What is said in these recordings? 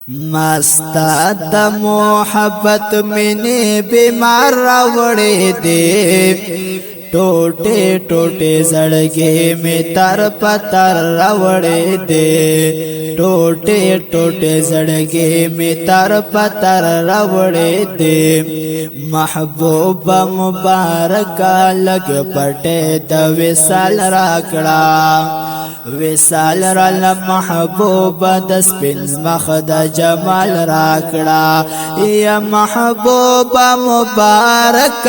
مستا د محبت مینه بیمار راوړې دې ټوټه ټوټه زړګي می تر پتر راوړې دې ټوټه ټوټه زړګي می تر پتر راوړې دې محبوب مبارک لګ پټه د وصال راکړه وصال رال محبوب د سپین مخ د جمال راکړه یا محبوب مبارک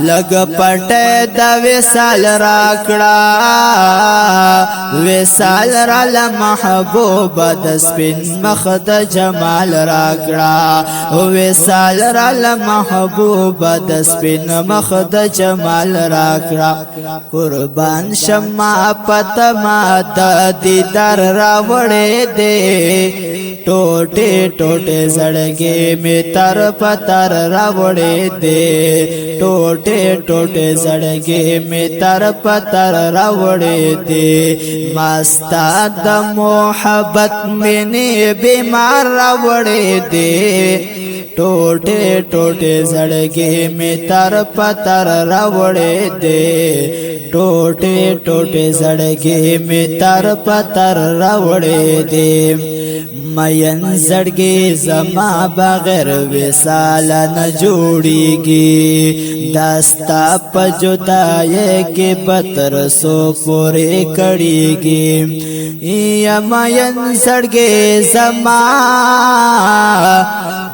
لګ پټه د وصال راکړه وصال رال محبوب د سپین مخ د جمال راکړه وصال رال محبوب د سپین مخ د جمال راکړه قربان شمع پتما د دیدار راوړې دې ټوټه ټوټه زړګي می تر پتر راوړې دې ټوټه ټوټه زړګي می تر پتر راوړې دې مستا د محبت مینه بیمار راوړې دې ټوټه ټوټه زړګي می تر پتر راوړې دې ټوټه ټوټه زړګي می تر پتر راوړې دې مین زړګي زما بغیر وصال نه جوړيږي داستا په جدای کې پتر سو پورې کړيږي یا مین زړګي زما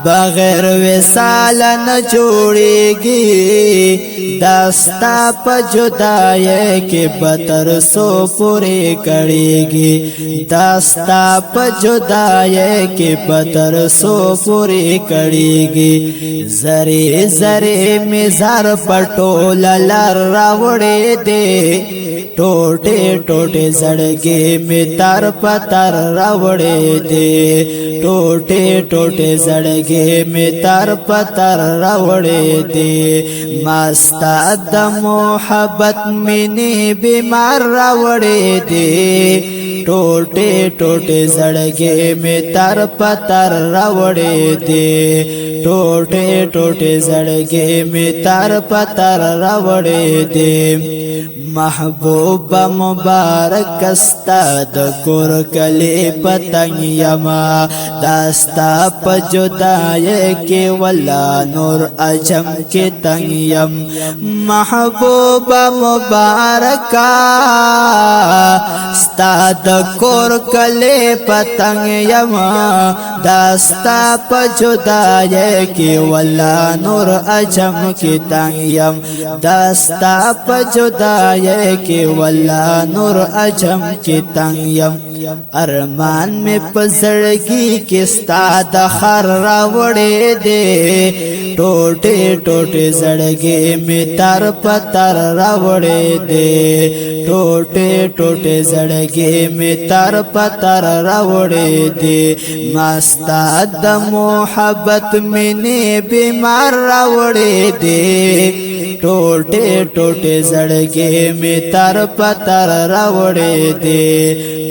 بغیر وصال نه جوړيږي داستا په جدای کې پتر سو پورې کړيږي داستا په جدای کې پتر سو پوری کړيږي زری زری مزار پټول لار راوړې دې ټوټه ټوټه زړګي می تر پتر راوړې دې ټوټه ټوټه زړګي می تر پتر راوړې دې مستا د محبت مینه بیمار راوړې دې ټوټه ټوټه زړګي می تر پتر راوړې دې ټوټه ټوټه زړګي می تر پتر راوړې دې محبوب مبارک استا د کور کلی پتنګ یما داستا په جدای کې ولا نور اجم کې تنګ یم محبوب مبارک استا د کور کلی پتنګ یما داستا په جدای کې ولا نور اجم کې تنګ یم داستا په جدای کې ولا نور اجم کې تنګ یم ارمان می پزړګي کې ستا د خر راوړې دې ټوټه ټوټه زړګي می تر پتر راوړې دې ټوټه ټوټه زړګي می تر پتر راوړې دې مستا د محبت مینه بیمار راوړې دې ټوټه ټوټه زړګي می تر پتر راوړې دې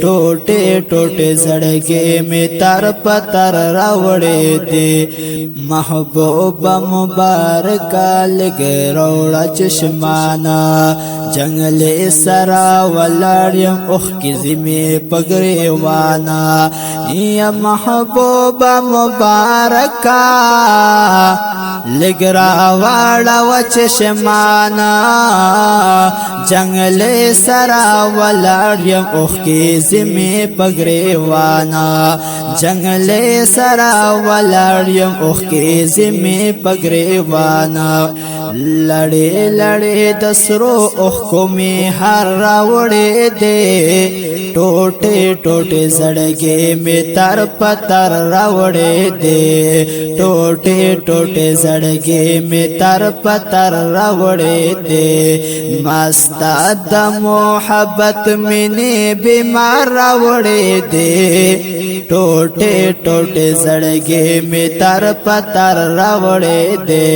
ټوټه ټوټه زړګي می تر پتر راوړې دې محبوب مبارک لګ روړه چشمانا جنگل سرا ولاریم اوخ کی زمي پګریوانا یا محبوب مبارک لګرا واړه وچشمانا جنگل سرا ولاریم اوخ کی زمي پګریوانا جنگل سرا ولاریم اوخ کی زمي پګریوانا لړې لړې د سرو اوخ کو می هر راوړې دې ټوټه ټوټه زړګي می تر پتر راوړې دې ټوټه ټوټه زړګي می تر پتر راوړې دې مستا د محبت مینه بیمار راوړې دې ټوټه ټوټه زړګي می تر پتر راوړې دې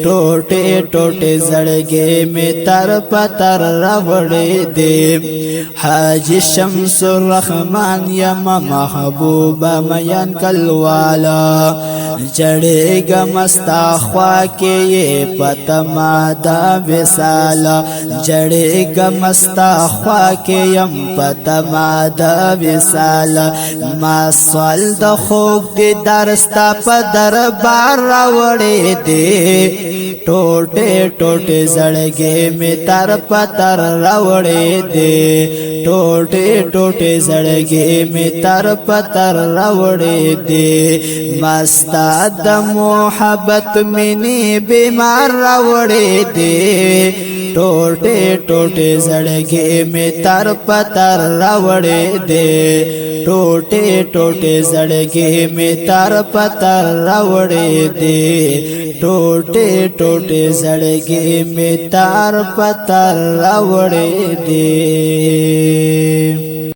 ټوټه ټوټه زړګي می تر پتر راوړې دې حاجی شمس الرحمن یم محبوبا میان کلوالا جړېګ مستا خوا کې پتما دا وسالا جړېګ مستا خوا کې یم پتما دا وسالا ما سوال د خوب دې درستا په دربار راوړې دې ټوټه ټوټه زړګي می تر پتر راوړې دې ټوټه ټوټه زړګي می تر پتر راوړې دې مستا د محبت منی بیمار راوړې دې ټوټه ټوټه زړګي می تر پتر راوړې دې ټوټه ټوټه زړګي می تر پتر راوړې دې ټوټه ټوټه زړګي می تر پتر راوړې دې